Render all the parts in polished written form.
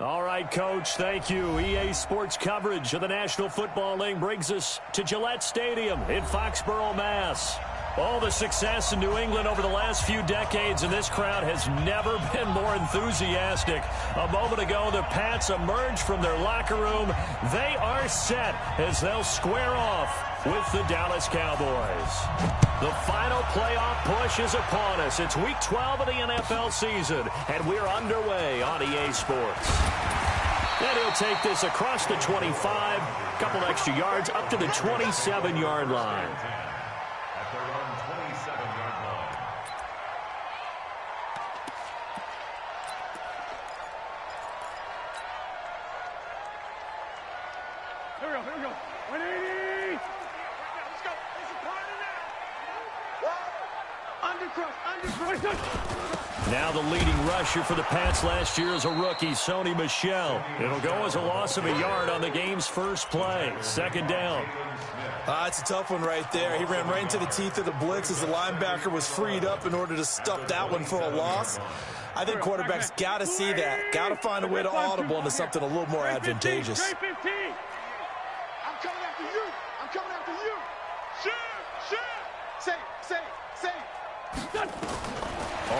All right, Coach, thank you. EA Sports coverage of the National Football League brings us to Gillette Stadium in Foxborough, Mass. All the success in New England over the last few decades, and this crowd has never been more enthusiastic. A moment ago, the Pats emerged from their locker room. They are set as they'll square off with the Dallas Cowboys. The final playoff push is upon us. It's Week 12 of the NFL season, and we're underway on EA Sports. And he'll take this across the 25, a couple extra yards, up to the 27-yard line. Here we go. 180. Let's go. It's a party now. Undercrush. Now the leading rusher for the Pats last year is a rookie, Sony Michel. It'll go as a loss of a yard on the game's first play. Second down. It's a tough one right there. He ran right into the teeth of the blitz as the linebacker was freed up in order to stuff that one for a loss. I think quarterbacks got to see that. Got to find a way to audible into something a little more advantageous. I'm coming after you. I'm coming after you. Shoot. Say.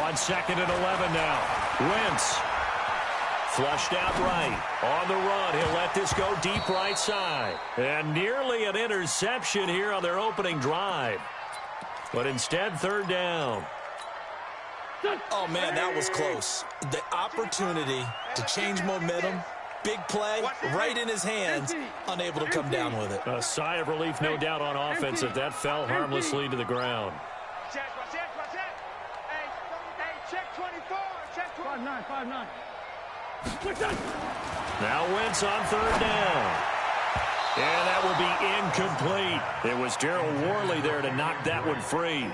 On second and 11 now. Wentz. Flushed out right. On the run, he'll let this go deep right side. And nearly an interception here on their opening drive. But instead, third down. Oh, man, that was close. The opportunity to change momentum, big play, right in his hands, unable to come down with it. A sigh of relief, no doubt, on offense if that fell harmlessly to the ground. Check. Hey, check 24. Check 5'9". Now Wentz on third down. And that will be incomplete. It was Darryl Worley there to knock that one free.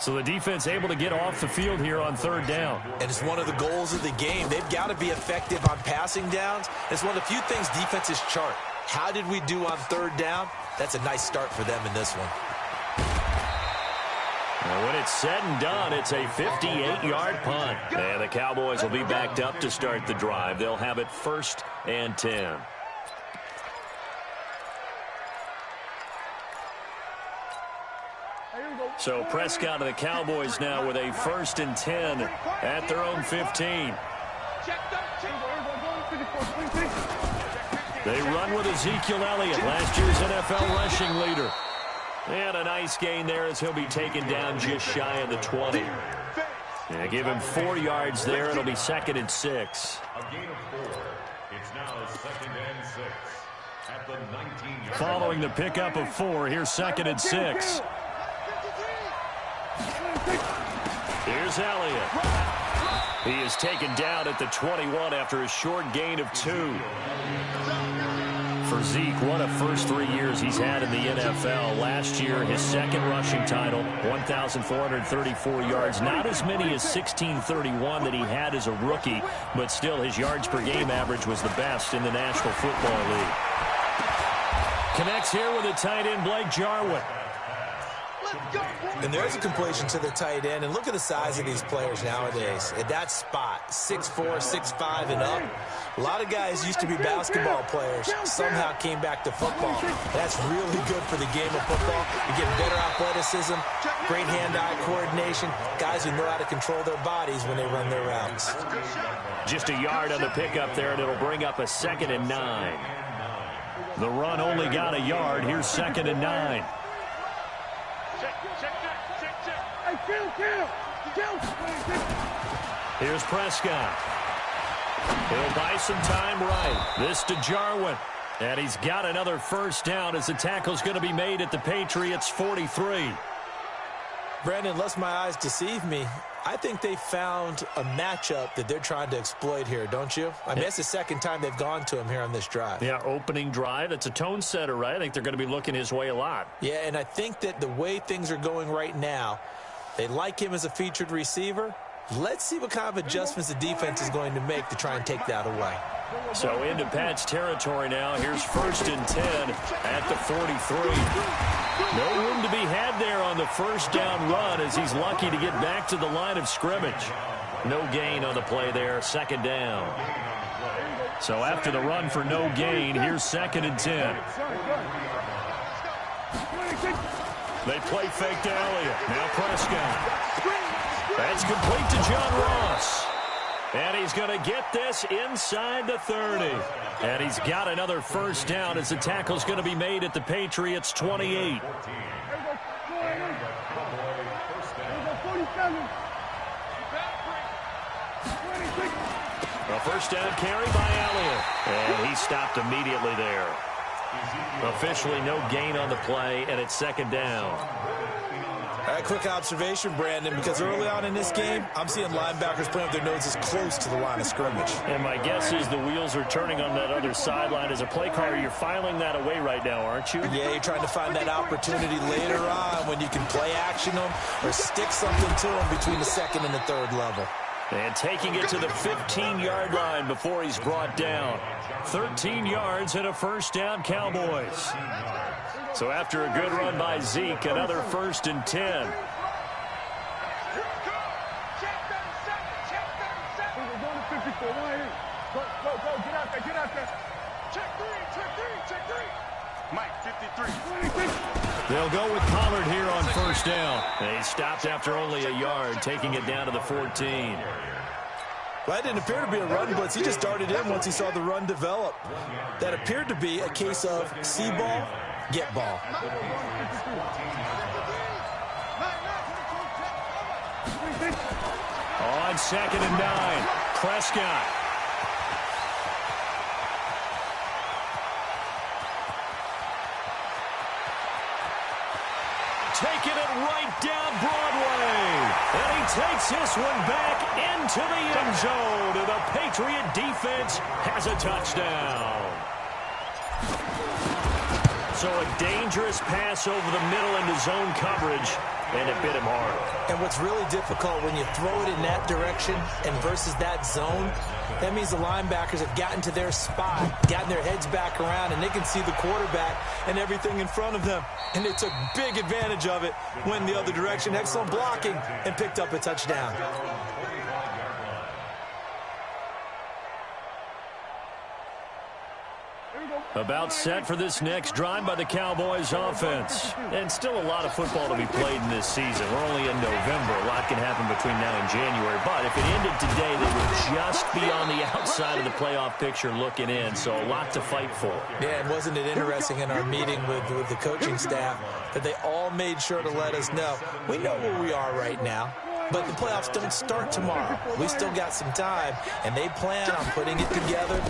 So the defense able to get off the field here on third down. And it's one of the goals of the game. They've got to be effective on passing downs. It's one of the few things defenses chart. How did we do on third down? That's a nice start for them in this one. Now when it's said and done, it's a 58-yard punt. And the Cowboys will be backed up to start the drive. They'll have it 1st and 10. So Prescott and the Cowboys now with a 1st and 10 at their own 15. They run with Ezekiel Elliott, last year's NFL rushing leader. And a nice gain there as he'll be taken down just shy of the 20. Yeah, give him 4 yards there. It'll be 2nd and 6. A gain of 4. It's now 2nd and 6 at the 19-yard. Following the pickup of 4, here's 2nd and 6. Here's Elliott. He is taken down at the 21 after a short gain of 2. For Zeke, what a first 3 years he's had in the NFL. Last year, his 2nd rushing title, 1,434 yards. Not as many as 1,631 that he had as a rookie, but still his yards per game average was the best in the National Football League. Connects here with the tight end, Blake Jarwin. And there's a completion to the tight end. And look at the size of these players nowadays. At that spot, 6'4", 6'5", and up. A lot of guys used to be basketball players, somehow came back to football. That's really good for the game of football. You get better athleticism, great hand-eye coordination, guys who know how to control their bodies when they run their routes. Just a yard on the pickup there, and it'll bring up a 2nd and 9. The run only got a yard. Here's 2nd and 9. Here's Prescott. He'll buy some time right. This to Jarwin. And he's got another first down as the tackle's going to be made at the Patriots 43. Brandon, lest my eyes deceive me, I think they found a matchup that they're trying to exploit here, don't you? I mean, that's the 2nd time they've gone to him here on this drive. Yeah, opening drive. It's a tone setter, right? I think they're going to be looking his way a lot. Yeah, and I think that the way things are going right now, they like him as a featured receiver. Let's see what kind of adjustments the defense is going to make to try and take that away. So into Pat's territory now. Here's 1st and 10 at the 43. No room to be had there on the first down run as he's lucky to get back to the line of scrimmage. No gain on the play there. 2nd down. So after the run for no gain, here's 2nd and 10. They play fake to Elliott. Now Prescott. That's complete to John Ross. And he's going to get this inside the 30. And he's got another first down as the tackle's going to be made at the Patriots' 28. A first down carry by Elliott. And he stopped immediately there. Officially no gain on the play, and it's 2nd down. A quick observation, Brandon, because early on in this game, I'm seeing linebackers playing with their noses close to the line of scrimmage. And my guess is the wheels are turning on that other sideline. As a play caller, you're filing that away right now, aren't you? Yeah, you're trying to find that opportunity later on when you can play action them or stick something to them between the 2nd and the 3rd level. And taking it to the 15-yard line before he's brought down. 13 yards and a first down, Cowboys. So after a good run by Zeke, another 1st and 10. Mike, 53. They'll go with Pollard here on first down. And he stopped after only a yard, taking it down to the 14. Well, that didn't appear to be a run blitz. He just darted in once he saw the run develop. That appeared to be a case of see ball, get ball. On 2nd and 9, Prescott. Taking it right down Broadway. And he takes this one back into the end zone. And the Patriot defense has a touchdown. So a dangerous pass over the middle into zone coverage, and it bit him hard. And what's really difficult when you throw it in that direction and versus that zone, that means the linebackers have gotten to their spot, gotten their heads back around, and they can see the quarterback and everything in front of them. And they took big advantage of it, went the other direction, excellent blocking, and picked up a touchdown. About set for this next drive by the Cowboys offense. And still a lot of football to be played in this season. We're only in November. A lot can happen between now and January. But if it ended today, they would just be on the outside of the playoff picture looking in. So a lot to fight for. Yeah, and wasn't it interesting in our meeting with the coaching staff that they all made sure to let us know, we know where we are right now, but the playoffs don't start tomorrow. We still got some time, and they plan on putting it together,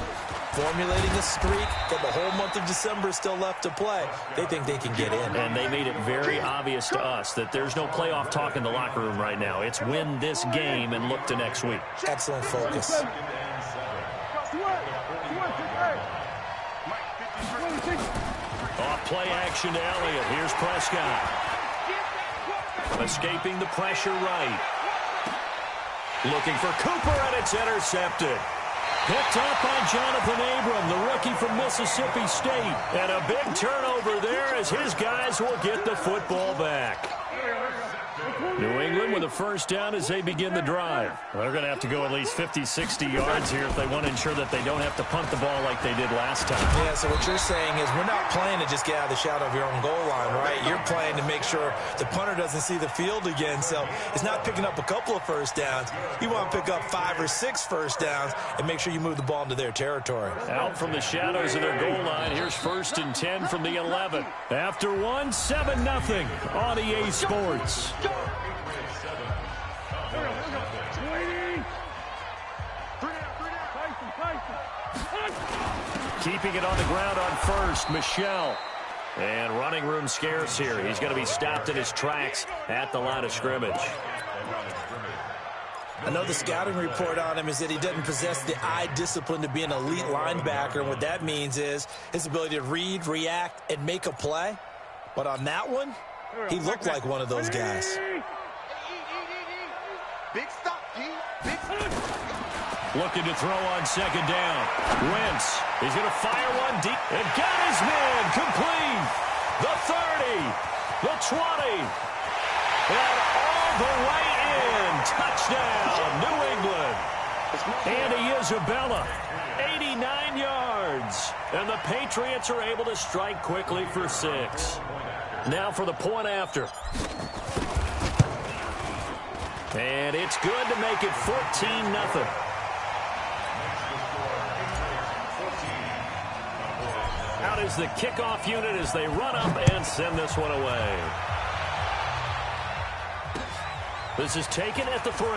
formulating a streak that the whole month of December is still left to play. They think they can get in. And they made it very obvious to us that there's no playoff talk in the locker room right now. It's win this game and look to next week. Excellent focus. Off play action to Elliott. Here's Prescott. Escaping the pressure right. Looking for Cooper, and it's intercepted. Picked up by Jonathan Abram, the rookie from Mississippi State. And a big turnover there as his guys will get the football back. New England with a first down as they begin the drive. They're going to have to go at least 50, 60 yards here if they want to ensure that they don't have to punt the ball like they did last time. Yeah, so what you're saying is we're not playing to just get out of the shadow of your own goal line, right? You're playing to make sure the punter doesn't see the field again. So it's not picking up a couple of first downs. You want to pick up 5 or 6 first downs and make sure you move the ball into their territory. Out from the shadows of their goal line, here's 1st and 10 from the 11. After one, 7-0 on EA Sports. Keeping it on the ground on first, Michelle. And running room scarce here. He's going to be stopped in his tracks at the line of scrimmage. I know the scouting report on him is that he doesn't possess the eye discipline to be an elite linebacker. And what that means is his ability to read, react, and make a play. But on that one, he looked like one of those guys. Big stop, G. Big stop. Looking to throw on second down. Wentz. He's going to fire one deep. And got his man complete. The 30. The 20. And all the way in. Touchdown, New England. Andy Isabella. 89 49 yards. And the Patriots are able to strike quickly for 6. Now for the point after. And it's good to make it 14-0. Out is the kickoff unit as they run up and send this one away. This is taken at the 3.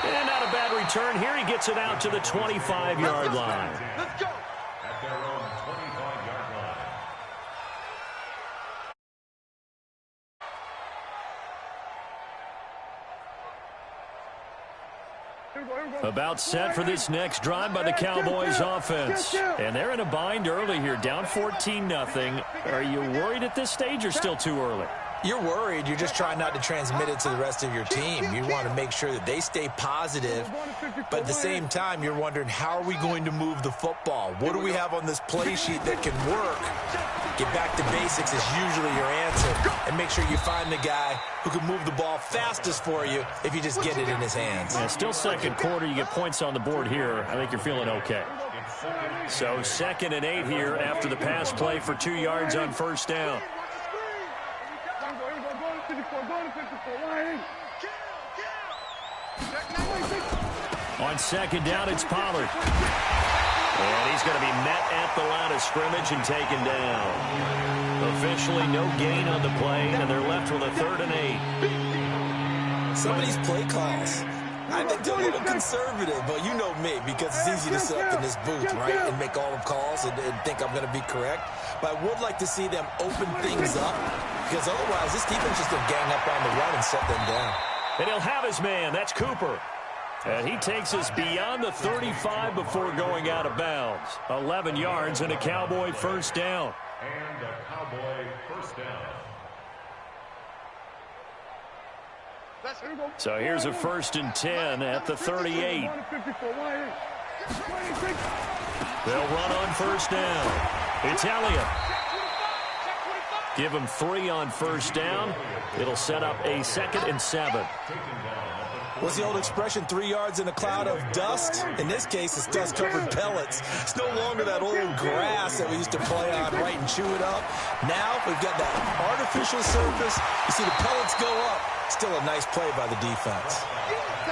And not a bad return here. He gets it out to the 25-yard line. Let's go. At their own 25-yard line. About set for this next drive by the Cowboys offense. And they're in a bind early here, down 14-0. Are you worried at this stage or still too early? You're worried. You're just trying not to transmit it to the rest of your team. You want to make sure that they stay positive, but at the same time, you're wondering, how are we going to move the football? What do we have on this play sheet that can work? Get back to basics is usually your answer, and make sure you find the guy who can move the ball fastest for you if you just get it in his hands. Yeah, still second quarter. You get points on the board here. I think you're feeling okay. So 2nd and 8 here after the pass play for 2 yards on first down. On 2nd down, it's Pollard. And he's going to be met at the line of scrimmage and taken down. Officially no gain on the play, and they're left with a 3rd and 8. Some of these play calls, I think they're a little conservative, but you know me, because it's easy to sit up in this booth, right, and make all the calls and think I'm going to be correct. But I would like to see them open things up, because otherwise this defense just going to gang up on the run and shut them down. And he'll have his man. That's Cooper. And he takes us beyond the 35 before going out of bounds. 11 yards and a Cowboy first down. And a Cowboy first down. So here's a 1st and 10 at the 38. They'll run on first down. It's Elliott. Give him 3 on first down. It'll set up a 2nd and 7. What's the old expression, 3 yards in a cloud of dust? In this case, it's dust-covered pellets. It's no longer that old grass that we used to play on, right, and chew it up. Now we've got that artificial surface. You see the pellets go up. Still a nice play by the defense.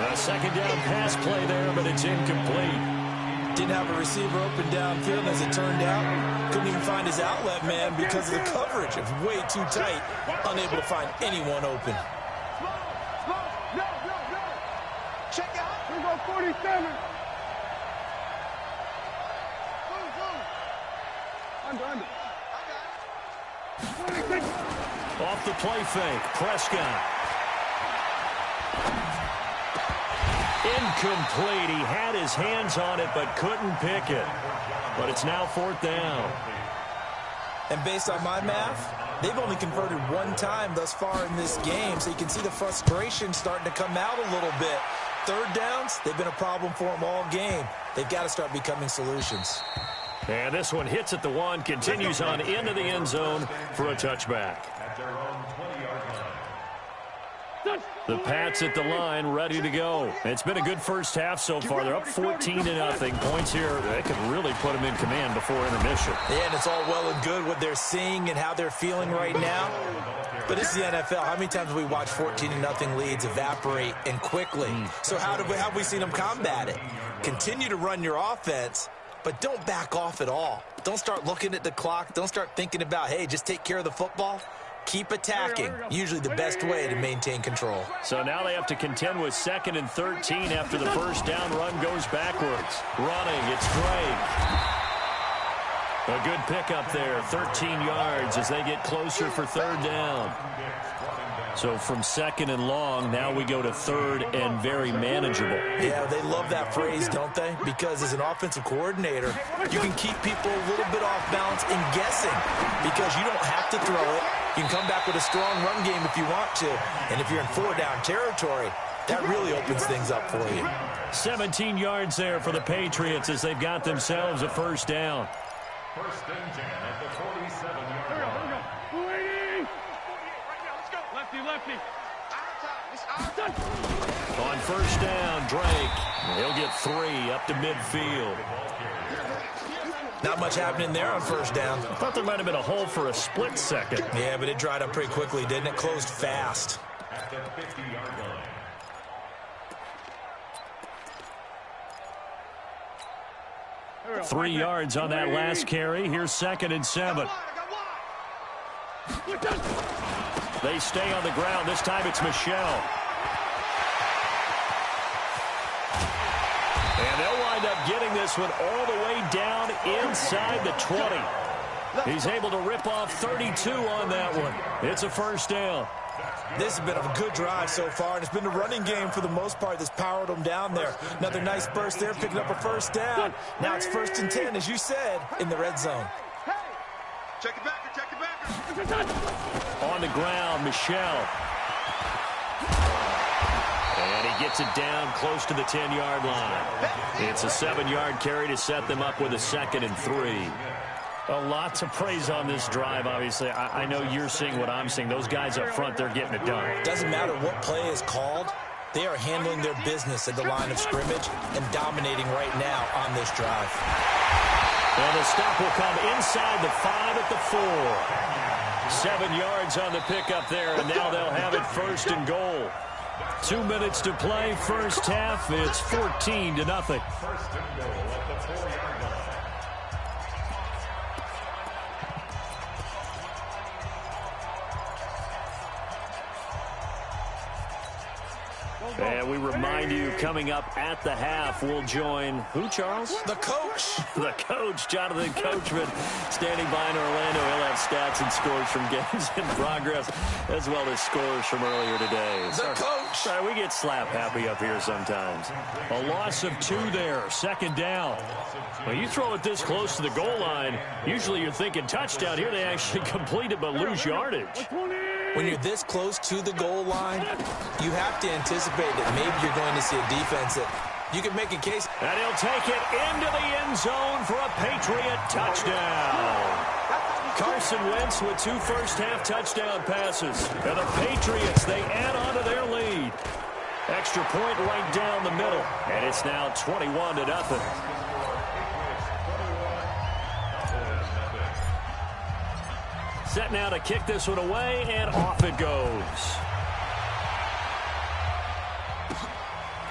A 2nd down pass play there, but it's incomplete. Didn't have a receiver open downfield, as it turned out. Couldn't even find his outlet man because of the coverage. It was way too tight. Unable to find anyone open. Check out. Here we go, 47. Under. Off the play fake, Prescott. Incomplete. He had his hands on it but couldn't pick it. But it's now 4th down. And based on my math, they've only converted 1 time thus far in this game, so you can see the frustration starting to come out a little bit. 3rd downs, they've been a problem for them all game. They've got to start becoming solutions. And this one hits at the 1, continues on into the end zone for a touchback. At their own 20-yard line. The Pats at the line, ready to go. It's been a good first half so far. They're up 14-0. Points here, they could really put them in command before intermission. Yeah, and it's all well and good what they're seeing and how they're feeling right now. But it's the NFL. How many times have we watched 14-0 leads evaporate and quickly? So how have we seen them combat it? Continue to run your offense, but don't back off at all. Don't start looking at the clock. Don't start thinking about, hey, just take care of the football. Keep attacking. Usually the best way to maintain control. So now they have to contend with 2nd and 13 after the first down run goes backwards. Running, it's Drake. A good pickup there, 13 yards as they get closer for 3rd down. So from 2nd and long, now we go to 3rd and very manageable. Yeah, they love that phrase, don't they? Because as an offensive coordinator, you can keep people a little bit off balance and guessing because you don't have to throw it. You can come back with a strong run game if you want to. And if you're in 4-down territory, that really opens things up for you. 17 yards there for the Patriots as they've got themselves a first down. 1st and 10 at the 47-yard line. Lefty. On first down, Drake. He'll get 3 up to midfield. Not much happening there on first down. I thought there might have been a hole for a split second. Yeah, but it dried up pretty quickly, didn't it? Closed fast. At the 50-yard line. 3 yards on that last carry. Here's 2nd and 7. They stay on the ground. This time it's Michelle. And they'll wind up getting this one all the way down inside the 20. He's able to rip off 32 on that one. It's a first down. This has been a good drive so far, and it's been the running game for the most part that's powered them down there. Another nice burst there, picking up a first down. Now it's 1st and 10, as you said, in the red zone. Check it back, check it back. On the ground, Michelle. And he gets it down close to the 10-yard line. It's a 7-yard carry to set them up with a 2nd and 3. A lot to praise on this drive, obviously. I know you're seeing what I'm seeing. Those guys up front, they're getting it done. Doesn't matter what play is called. They are handling their business at the line of scrimmage and dominating right now on this drive. And the stop will come inside the 5 at the 4. 7 yards on the pickup there, and now they'll have it 1st and goal. 2 minutes to play, first half. It's 14-0. 1st and goal at the 4-yard line. And we remind you, coming up at the half, we'll join who, Charles? The coach. The coach, Jonathan Coachman, standing by in Orlando. He'll have stats and scores from games in progress, as well as scores from earlier today. The coach. Sorry, we get slap happy up here sometimes. A loss of 2 there, 2nd down. When you throw it this close to the goal line, usually you're thinking touchdown. Here they actually complete it but lose yardage. When you're this close to the goal line, you have to anticipate that maybe you're going to see a defense that you can make a case. And he'll take it into the end zone for a Patriot touchdown. Carson Wentz with 2 first-half touchdown passes. And the Patriots, they add on to their lead. Extra point right down the middle. And it's now 21-0. Set now to kick this one away, and off it goes.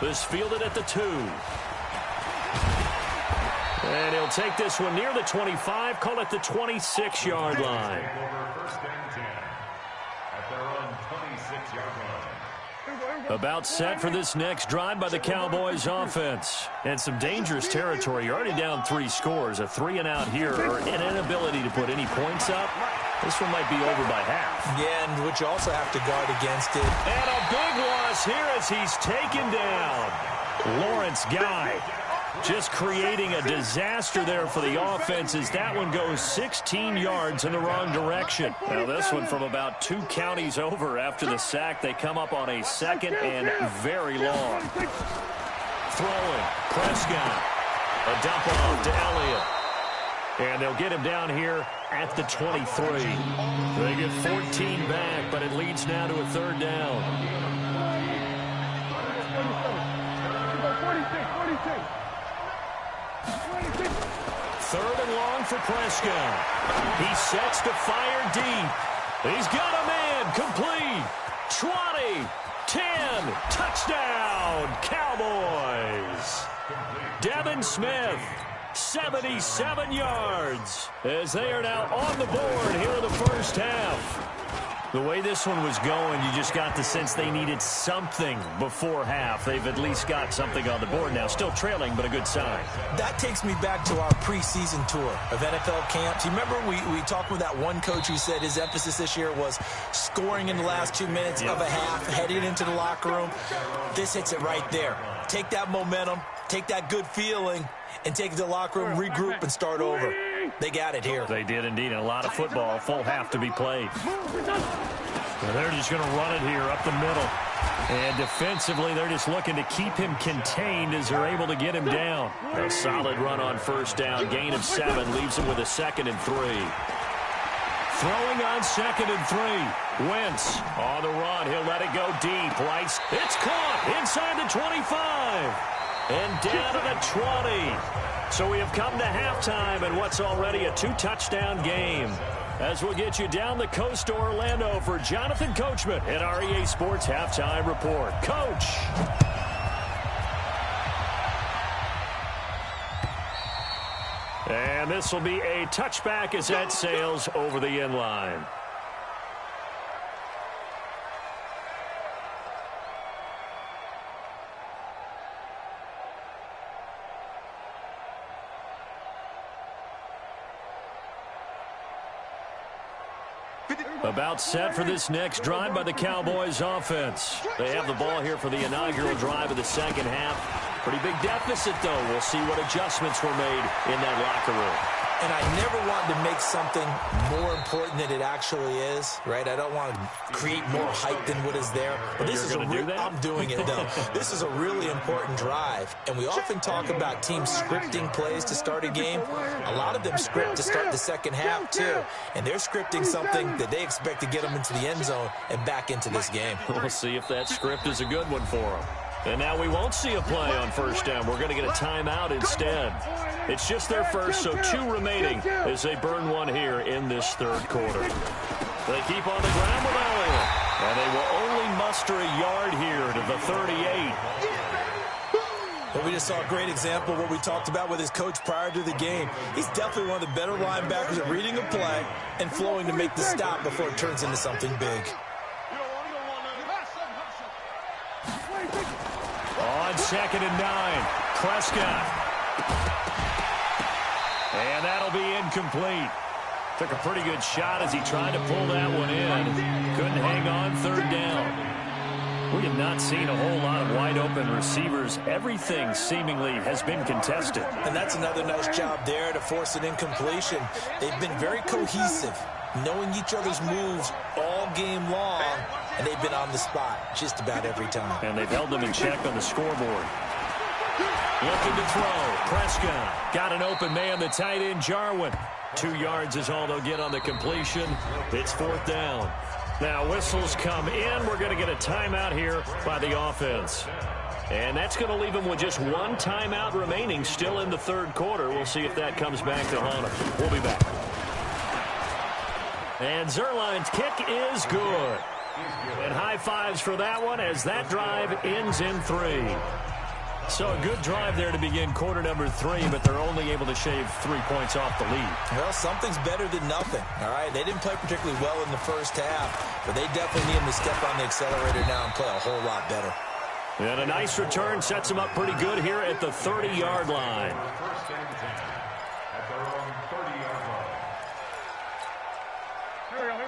This fielded at the 2. And he'll take this one near the 25, call it the 26-yard line. First and 10 at their own 26-yard line. About set for this next drive by the Cowboys offense. And some dangerous territory. You're already down 3 scores. A 3-and-out here, or an inability to put any points up. This one might be over by half. Yeah, and which you also have to guard against it. And a big loss here as he's taken down. Lawrence Guy just creating a disaster there for the offense as that one goes 16 yards in the wrong direction. Now this one from about 2 counties over after the sack. They come up on a 2nd and very long. Throwing, Prescott. A dump off to Elliott. And they'll get him down here at the 23. They get 14 back, but it leads now to a 3rd down. 3rd and long for Prescott. He sets to fire deep. He's got a man complete. 20, 10, touchdown, Cowboys. Devin Smith. 77 yards as they are now on the board here in the first half. The way this one was going, you just got the sense they needed something before half. They've at least got something on the board now. Still trailing, but a good sign. That takes me back to our preseason tour of NFL camps. You remember we talked with that one coach who said his emphasis this year was scoring in the last 2 minutes of a half, heading into the locker room. This hits it right there. Take that momentum, take that good feeling, and take it to the locker room, regroup, and start over. They got it here. They did indeed. And a lot of football, full half to be played. And they're just going to run it here up the middle. And defensively, they're just looking to keep him contained as they're able to get him down. A solid run on first down. Gain of 7 leaves him with a 2nd and 3. Throwing on 2nd and 3. Wentz on the run. He'll let it go deep. Right. It's caught inside the 25. And down to the 20. So we have come to halftime in what's already a 2-touchdown game. As we'll get you down the coast to Orlando for Jonathan Coachman at our EA Sports Halftime Report. Coach. And this will be a touchback as that sails over the end line. About set for this next drive by the Cowboys offense. They have the ball here for the inaugural drive of the second half. Pretty big deficit, though. We'll see what adjustments were made in that locker room. And I never wanted to make something more important than it actually is, right? I don't want to create more hype than what is there. But this is I'm doing it, though. This is a really important drive. And we often talk about teams scripting plays to start a game. A lot of them script to start the second half, too. And they're scripting something that they expect to get them into the end zone and back into this game. We'll see if that script is a good one for them. And now we won't see a play on first down. We're going to get a timeout instead. It's just their first, so 2 remaining as they burn one here in this third quarter. They keep on the ground with Elliott, and they will only muster a yard here to the 38. Well, we just saw a great example of what we talked about with his coach prior to the game. He's definitely one of the better linebackers at reading a play and flowing to make the stop before it turns into something big. On 2nd and 9, Prescott. And that'll be incomplete. Took a pretty good shot as he tried to pull that one in. Couldn't hang on 3rd down. We have not seen a whole lot of wide-open receivers. Everything seemingly has been contested. And that's another nice job there to force an incompletion. They've been very cohesive, knowing each other's moves all game long. And they've been on the spot just about every time. And they've held them in check on the scoreboard. Looking to throw. Prescott got an open man, the tight end, Jarwin. 2 yards is all they'll get on the completion. It's 4th down. Now whistles come in. We're going to get a timeout here by the offense. And that's going to leave them with just 1 timeout remaining still in the third quarter. We'll see if that comes back to haunt them. We'll be back. And Zerline's kick is good. And high fives for that one as that drive ends in 3. So a good drive there to begin quarter number 3, but they're only able to shave 3 points off the lead. Well, something's better than nothing, all right? They didn't play particularly well in the first half, but they definitely need them to step on the accelerator now and play a whole lot better. And a nice return sets them up pretty good here at the 30-yard line.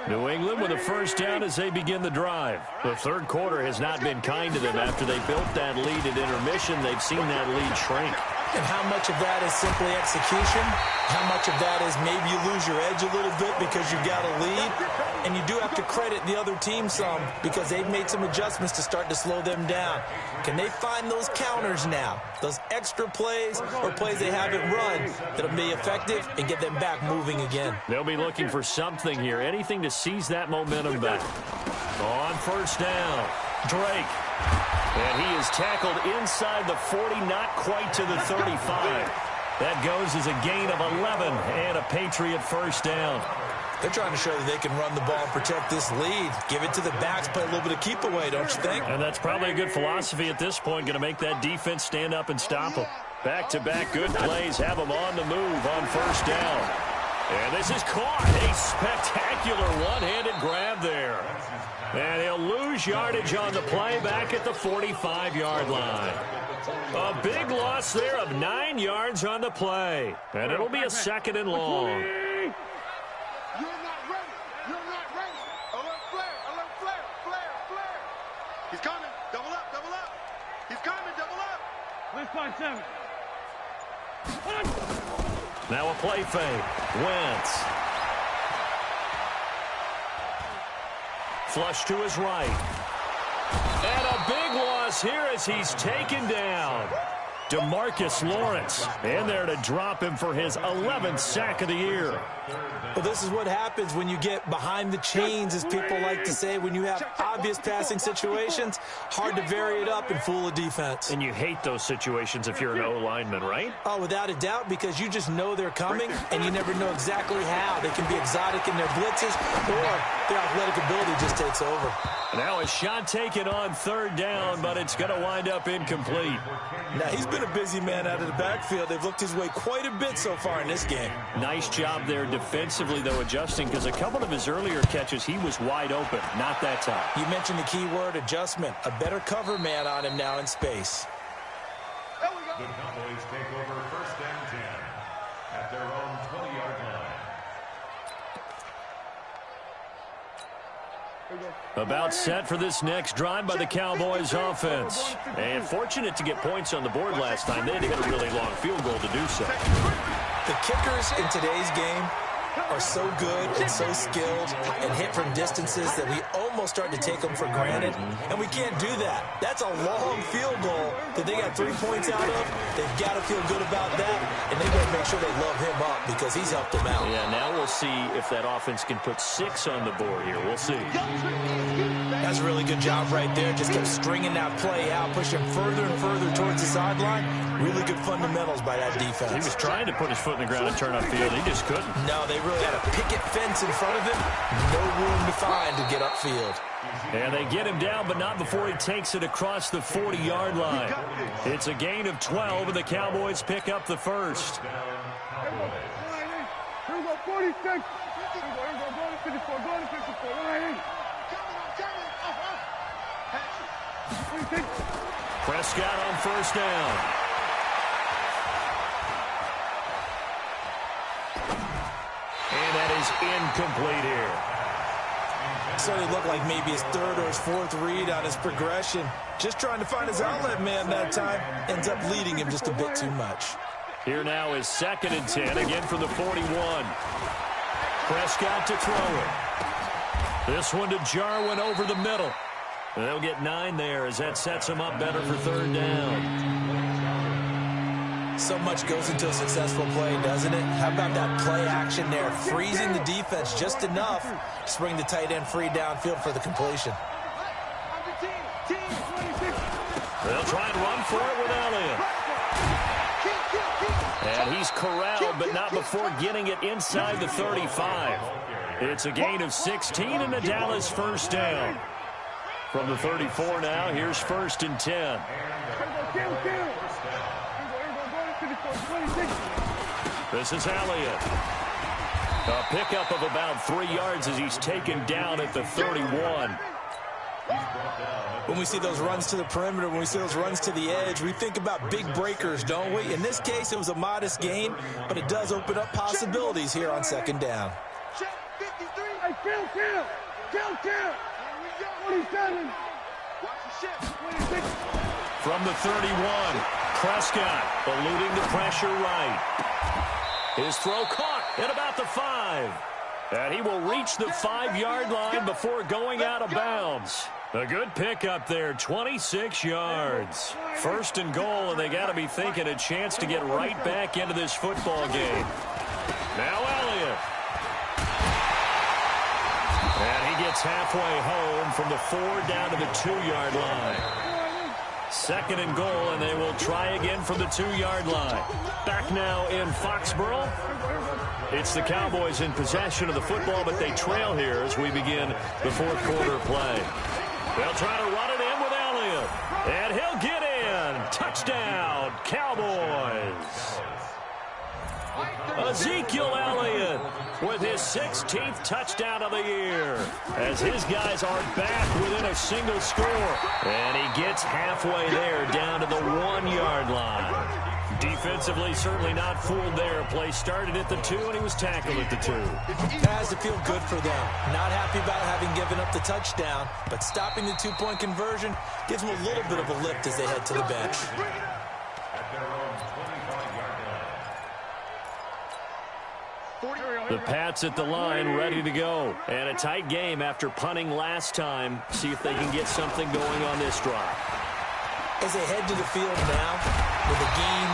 New England with a first down as they begin the drive. The third quarter has not been kind to them. After they built that lead at intermission, they've seen that lead shrink. And how much of that is simply execution? How much of that is maybe you lose your edge a little bit because you've got a lead? And you do have to credit the other team some because they've made some adjustments to start to slow them down. Can they find those counters now, those extra plays or plays they haven't run that'll be effective and get them back moving again? They'll be looking for something here, anything to seize that momentum back. On first down, Drake. And he is tackled inside the 40, not quite to the 35. That goes as a gain of 11 and a Patriot first down. They're trying to show that they can run the ball and protect this lead. Give it to the backs, play a little bit of keep away, don't you think? And that's probably a good philosophy at this point, going to make that defense stand up and stop them. Back-to-back good plays have them on the move on first down. And this is caught. A spectacular one-handed grab there. And he'll lose yardage on the play back at the 45-yard line. A big loss there of 9 yards on the play. And it'll be a 2nd and long. You're not ready. You're not ready. Alert flare. Alert flare. Flare. Flare. He's coming. Double up. Double up. He's coming. Double up. Let's find 7. Now a play fake. Wentz. Flush to his right. And a big loss here as he's taken down. DeMarcus Lawrence in there to drop him for his 11th sack of the year. Well, this is what happens when you get behind the chains, as people like to say. When you have obvious passing situations, hard to vary it up and fool a defense. And you hate those situations if you're an O-lineman, right? Oh, without a doubt, because you just know they're coming, and you never know exactly how. They can be exotic in their blitzes, or their athletic ability just takes over. Now a shot taken on third down, but it's going to wind up incomplete. Now, he's been a busy man out of the backfield. They've looked his way quite a bit so far in this game. Nice job there defensively, though, adjusting, because a couple of his earlier catches, he was wide open. Not that time. You mentioned the key word, adjustment. A better cover man on him now in space. There we go. The Cowboys take over 1st and 10 at their own 20-yard line. About set for this next drive by the Cowboys offense. And fortunate to get points on the board last time. They had to hit a really long field goal to do so. The kickers in today's game are so good and so skilled and hit from distances that we almost start to take them for granted, and we can't do that. That's a long field goal that they got 3 points out of. They've got to feel good about that, and they better make sure they love him up because he's helped them out. Yeah, now we'll see if that offense can put 6 on the board here. We'll see. That's a really good job right there. Just kept stringing that play out, pushing further and further towards the sideline. Really good fundamentals by that defense. He was trying to put his foot in the ground and turn upfield. He just couldn't. No, they really had a picket fence in front of him. No room to find to get upfield. And they get him down, but not before he takes it across the 40-yard line. It's a gain of 12, and the Cowboys pick up the first. Here we go, 46. Here we go, go to 54, go to 54. Prescott on first down. And that is incomplete here. Certainly looked like maybe his third or his fourth read on his progression. Just trying to find his outlet man that time. Ends up leading him just a bit too much. Here now is 2nd and 10, again from the 41. Prescott to throw it. This one to Jarwin over the middle. They'll get 9 there as that sets him up better for third down. So much goes into a successful play, doesn't it? How about that play action there? Freezing the defense just enough to bring the tight end free downfield for the completion. They'll try and run for it with Elliott. And he's corralled, but not before getting it inside the 35. It's a gain of 16 and a Dallas first down. From the 34 now, here's 1st and 10. This is Elliott. A pickup of about 3 yards as he's taken down at the 31. When we see those runs to the perimeter, when we see those runs to the edge, we think about big breakers, don't we? In this case, it was a modest gain, but it does open up possibilities here on 2nd down. Check 53. Hey, kill. 47. Watch the shit. 26. From the 31, Prescott eluding the pressure right. His throw caught at about the 5. And he will reach the 5-yard line before going out of bounds. A good pickup there, 26 yards. 1st and goal, and they got to be thinking a chance to get right back into this football game. Now Elliott. And he gets halfway home from the 4 down to the 2-yard line. 2nd and goal, and they will try again from the 2-yard line. Back now in Foxborough. It's the Cowboys in possession of the football, but they trail here as we begin the 4th quarter play. They'll try to run it in with Elliott. And he'll get in. Touchdown, Cowboys. Ezekiel Elliott with his 16th touchdown of the year as his guys are back within a single score. And he gets halfway there down to the 1-yard line. Defensively, certainly not fooled there. Play started at the 2, and he was tackled at the 2. That has to feel good for them. Not happy about having given up the touchdown, but stopping the 2-point conversion gives them a little bit of a lift as they head to the bench. The Pats at the line, ready to go. And a tight game after punting last time. See if they can get something going on this drive. As they head to the field now, with a game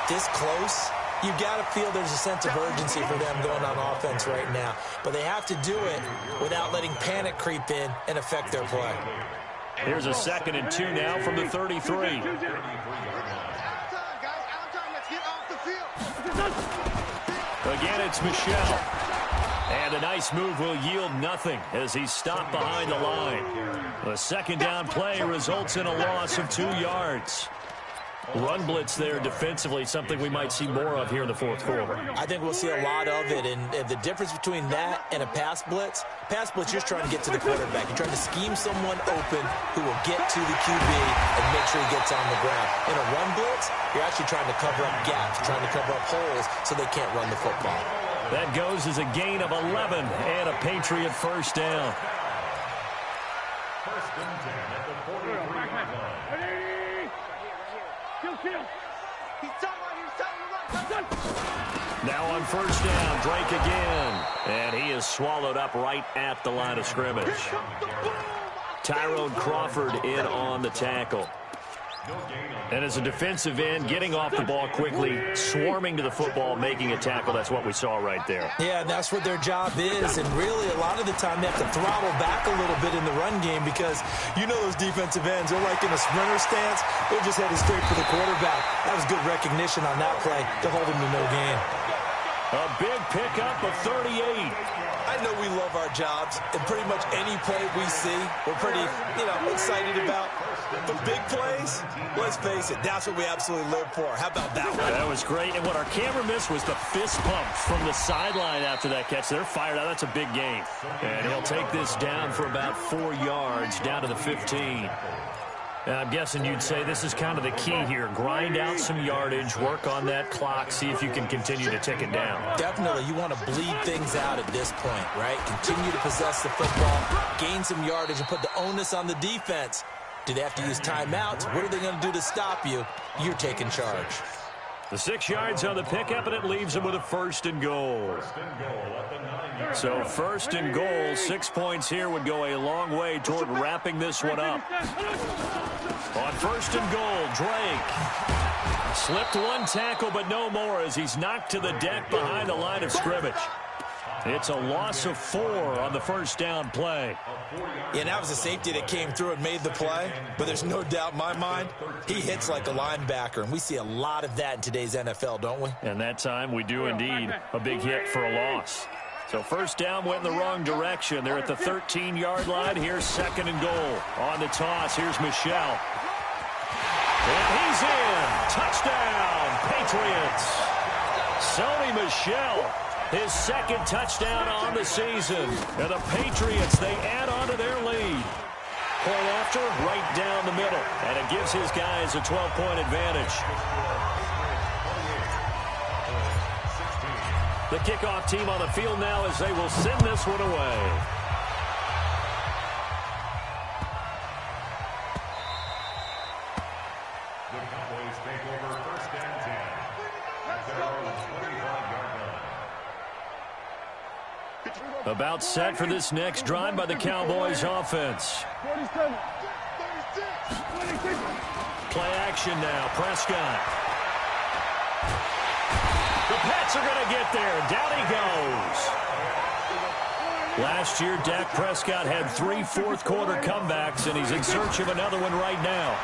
this close, you've got to feel there's a sense of urgency for them going on offense right now. But they have to do it without letting panic creep in and affect their play. Here's a 2nd and 2 now from the 33. Again, it's Michel. And a nice move will yield nothing as he's stopped behind the line. A 2nd down play results in a loss of 2 yards. Run blitz there defensively, something we might see more of here in the 4th quarter. I think we'll see a lot of it, and the difference between that and a pass blitz, you're just trying to get to the quarterback. You're trying to scheme someone open who will get to the QB and make sure he gets on the ground. In a run blitz, you're actually trying to cover up gaps, trying to cover up holes so they can't run the football. That goes as a gain of 11 and a Patriot 1st down. 1st and 10 at the 43-yard line. Now on 1st down, Drake again. And he is swallowed up right at the line of scrimmage. Tyrone Crawford in on the tackle. And as a defensive end, getting off the ball quickly, swarming to the football, making a tackle, that's what we saw right there. Yeah, and that's what their job is. And really, a lot of the time, they have to throttle back a little bit in the run game because you know those defensive ends, they're like in a sprinter stance. They're just headed straight for the quarterback. That was good recognition on that play to hold him to no gain. A big pickup of 38. I know we love our jobs, and pretty much any play we see, we're pretty, excited about. But big plays, let's face it, that's what we absolutely live for. How about that one? That was great, and what our camera missed was the fist pump from the sideline after that catch. They're fired out. That's a big gain. And he'll take this down for about 4 yards, down to the 15. And I'm guessing you'd say this is kind of the key here. Grind out some yardage, work on that clock, see if you can continue to tick it down. Definitely. You want to bleed things out at this point, right? Continue to possess the football, gain some yardage, and put the onus on the defense. Do they have to use timeouts? What are they going to do to stop you? You're taking charge. The 6 yards on the pickup, and it leaves them with a 1st and goal. So 1st and goal, 6 points here would go a long way toward wrapping this one up. On 1st and goal, Drake slipped one tackle, but no more as he's knocked to the deck behind the line of scrimmage. It's a loss of 4 on the 1st down play. Yeah, that was a safety that came through and made the play, but there's no doubt in my mind, he hits like a linebacker, and we see a lot of that in today's NFL, don't we? And that time we do indeed. A big hit for a loss. So 1st down went in the wrong direction. They're at the 13-yard line. Here's 2nd and goal. On the toss, here's Michel. And he's in. Touchdown, Patriots. Sony Michel. His 2nd touchdown on the season. And the Patriots, they add on to their lead. Point after, right down the middle. And it gives his guys a 12-point advantage. The kickoff team on the field now as they will send this one away. The Cowboys take over 1st and 10. At their own 25-yard line. About set for this next drive by the Cowboys offense. Play action now. Prescott. The Pats are going to get there. Down he goes. Last year, Dak Prescott had 3 fourth-quarter comebacks, and he's in search of another one right now.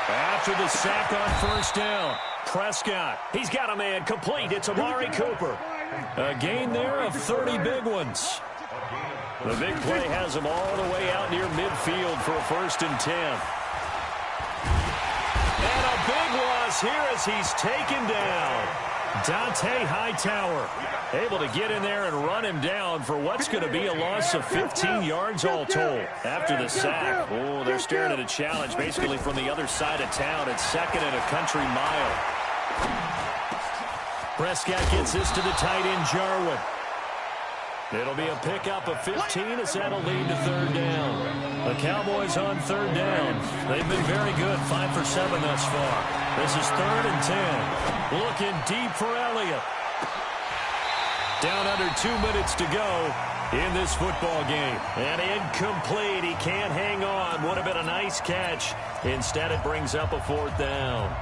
After the sack on 1st down, Prescott, he's got a man complete. It's Amari Cooper. A gain there of 30 big ones. The big play has him all the way out near midfield for a 1st and 10. And a big loss here as he's taken down. Dante Hightower able to get in there and run him down for what's going to be a loss of 15 yards all told. After the sack, oh, they're staring at a challenge basically from the other side of town. It's 2nd and a country mile. Prescott gets this to the tight end, Jarwin. It'll be a pickup of 15 as that'll lead to 3rd down. The Cowboys on 3rd down. They've been very good, 5 for 7 thus far. This is 3rd and 10. Looking deep for Elliott. Down under 2 minutes to go in this football game. And incomplete. He can't hang on. Would have been a nice catch. Instead, it brings up a 4th down.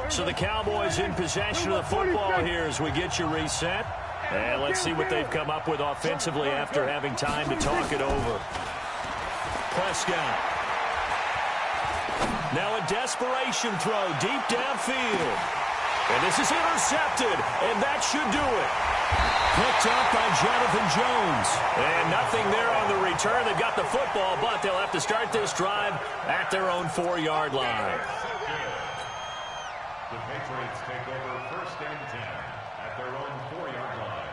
So the Cowboys in possession of the football here as we get you reset. And let's see what they've come up with offensively after having time to talk it over. Prescott. Now a desperation throw deep downfield. And this is intercepted, and that should do it. Picked up by Jonathan Jones. And nothing there on the return. They've got the football, but they'll have to start this drive at their own 4-yard line. The Patriots take over 1st and 10 at their own 4-yard line.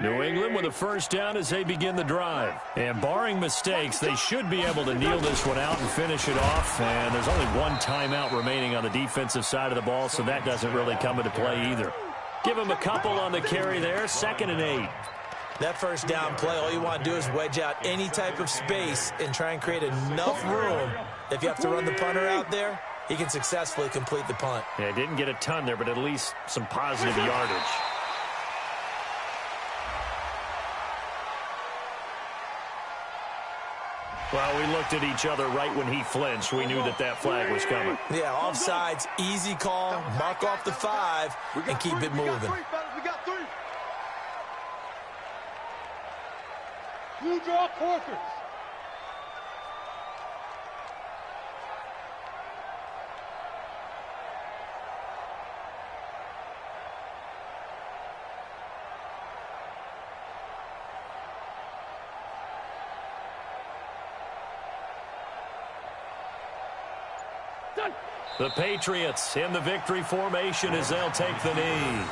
New England with a first down as they begin the drive. And barring mistakes, they should be able to kneel this one out and finish it off. And there's only one timeout remaining on the defensive side of the ball, so that doesn't really come into play either. Give them a couple on the carry there, 2nd and 8. That first down play, all you want to do is wedge out any type of space and try and create enough room. If you have to run the punter out there, he can successfully complete the punt. Yeah, didn't get a ton there, but at least some positive yardage. Well, we looked at each other right when he flinched. We knew that that flag was coming. Yeah, offsides, easy call, mark off the 5, and keep it moving. We got 3. You draw quarters. The Patriots in the victory formation as they'll take the knee.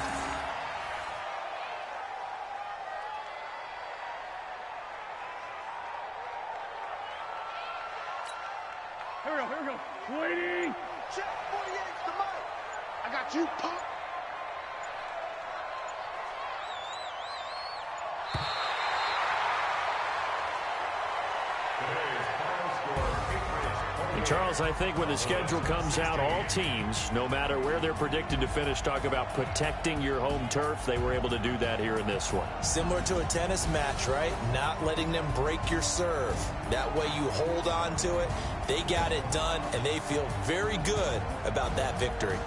Here we go. Waiting. Check 48's the money. I got you, punk. Charles, I think when the schedule comes out, all teams, no matter where they're predicted to finish, talk about protecting your home turf. They were able to do that here in this one. Similar to a tennis match, right? Not letting them break your serve. That way you hold on to it. They got it done, and they feel very good about that victory.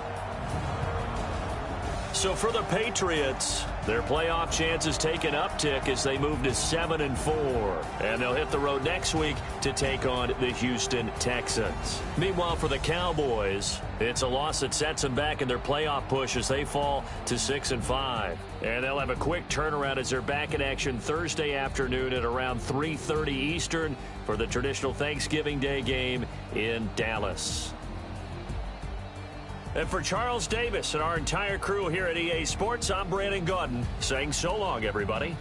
So for the Patriots, their playoff chances take an uptick as they move to 7-4. And they'll hit the road next week to take on the Houston Texans. Meanwhile, for the Cowboys, it's a loss that sets them back in their playoff push as they fall to 6-5. And they'll have a quick turnaround as they're back in action Thursday afternoon at around 3:30 Eastern for the traditional Thanksgiving Day game in Dallas. And for Charles Davis and our entire crew here at EA Sports, I'm Brandon Gaudin saying so long, everybody.